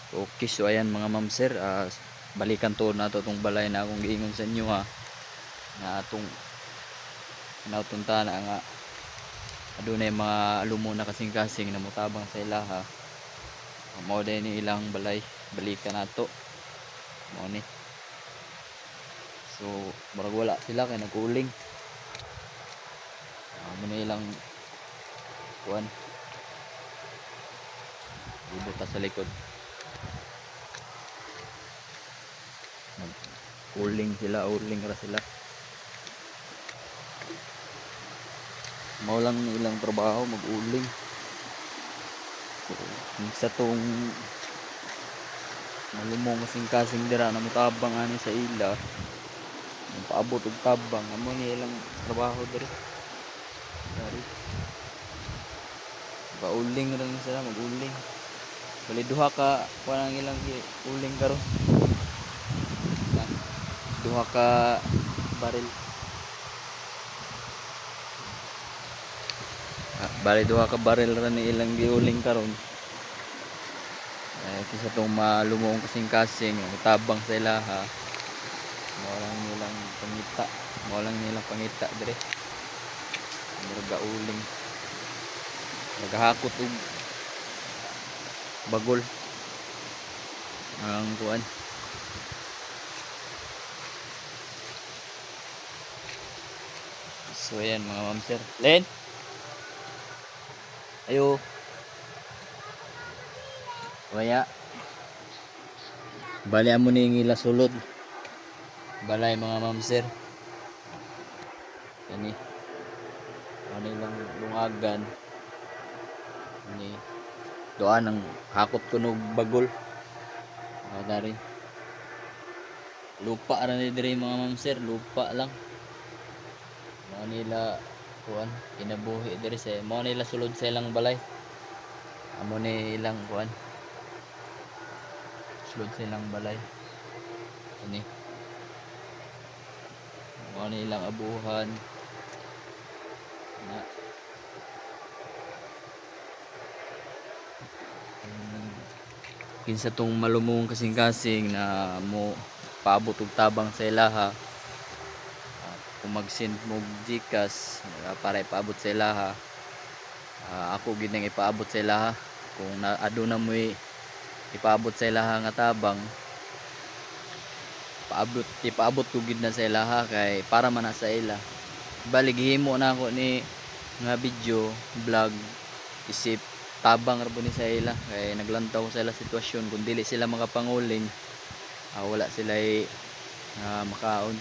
Okay, so ayan mga ma'am sir, balikan to na to tong balay na akong giingon sa inyo ha, na atong nautunta na nga adunay mga alumuna kasing-kasing na mutabang sa ilaha. Mao din ni ilang balay, balikan nato mao ni. So murag wala sila kay nag-uling. Muna ilang kuan ibuta sa likod. Uling sila, uling ra sila. Mao lang ilang trabaho, mag-uling. So, sa tong malumong kasing-kasing dira na mutabang ani sa ila, paabot og tabang amo ni ilang trabaho diri. Dari. Pauling rin sila, mag-uling. Bali duha ka kuan ang ilang uling karon. Duha ka baril. Bali duha ka baril ra ni ilang giuling karon. Kisa tong malumong kasing-kasing tabang sa ilaha. Mao lang nilang pangita. Mao lang nilang pangita dire. Murag uling. Naghahakot og bagol. Ang kuan. So ayan mga ma'am sir. Len. Ayo. Waya. Bali amo ni ngila sulod. Balay mga ma'am sir. Kani. Ano lang lungagan. Ni doan ang hakot kunog bagol. Dari. Lupa ra ni diri mga ma'am sir, lupa lang. Mao nila kuan kinabuhi diri sa mao nila sulod sa ilang balay. Amo ni ilang kuan. Sulod sa ilang balay. Ini. Mao ni ilang abuhan. Na kinsa tong malumong kasing-kasing na mo paabot og tabang sa ilaha. Kung mag-send mo GCash para ipaabot sa ilaha, ako gid nang ipaabot sa ilaha. Kung aduna mo ipaabot sa ilaha nga tabang, ipaabot ko gid na sa ilaha kay para man na sa ila. Bali gihimo na ako ni nga video vlog isip tabang ra ni sa ila kay naglantaw sa ila sitwasyon kung dili sila makapanguling, wala sila makaon.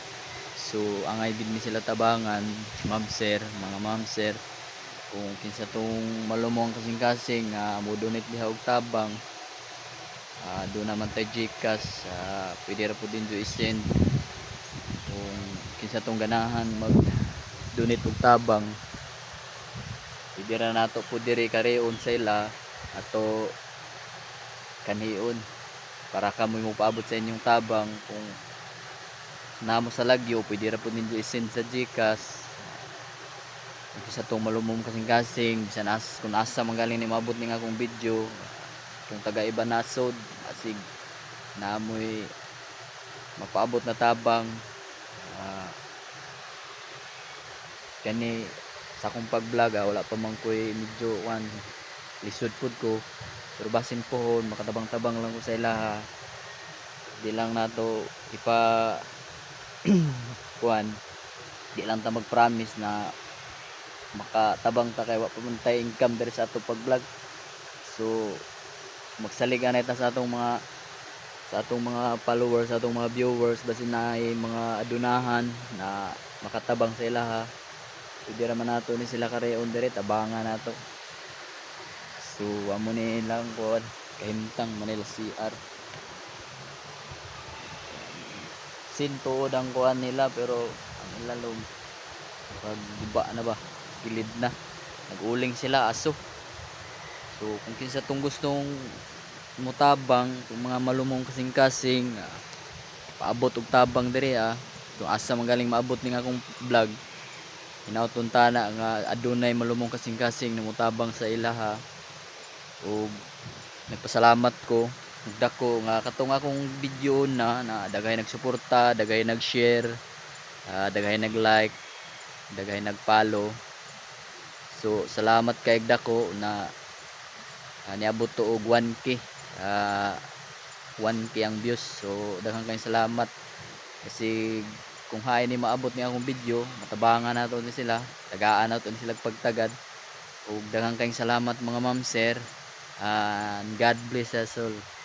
So angay gid ni sila tabangan, ma'am sir, mga ma'am sir. Kung kinsa tong malumong kasing-kasing mo donate diha og tabang, do naman tay GCash, pwede ra pud din i-send. Kung kinsa tong ganahan mag donate og tabang, pwede ra nato pud diri kareon sa ila ato kanhion para kamo mo paabot sa inyong tabang. Kung namo sa lagyo, pwede ra pud ninyo i-send sa GCash. Sa tong malumong kasing-kasing bisan kung asa manggaling ni maabot ning akong video, kung taga iba nasod asig naamoy mapaabot na tabang, kani sa akong pag-vlog wala pa man koy medyo lisod pud ko, pero basin pohon makatabang-tabang lang ko sa ilaha. Di lang nato ipa kuan, di lang ta mag-promise na makatabang ta kay wa pa man tay income diri sa ato pag-vlog. So magsalig anay ta sa atong mga followers, sa atong mga viewers, basin na mga adunahan na makatabang sa ilaha. Pwede ra man nato ni sila kareon diri tabangan nato. So amo ni lang kuan kahimtang Manila CR. Sintuod ang kuan nila pero ang ilalom pag diba na ba gilid na nag-uling sila aso. So kung kinsa tong gustong mutabang, kung mga malumong kasing-kasing paabot og tabang diri kung asa magaling maabot ning akong vlog, hinautunta na nga adunay malumong kasing-kasing na mutabang sa ilaha. O nagpasalamat ko Nagdako nga katong akong video na daghay nagsuporta, daghay nag-share, daghay nag-like, daghay nag-follow. So salamat kay dako na niabot to og 1k. 1k ang views. So daghang kayong salamat kasi kung hain ni maabot ni akong video, matabangan nato ni sila, tagaan nato ni sila pagtagad. Ug daghang kayong salamat mga ma'am sir. And God bless us all.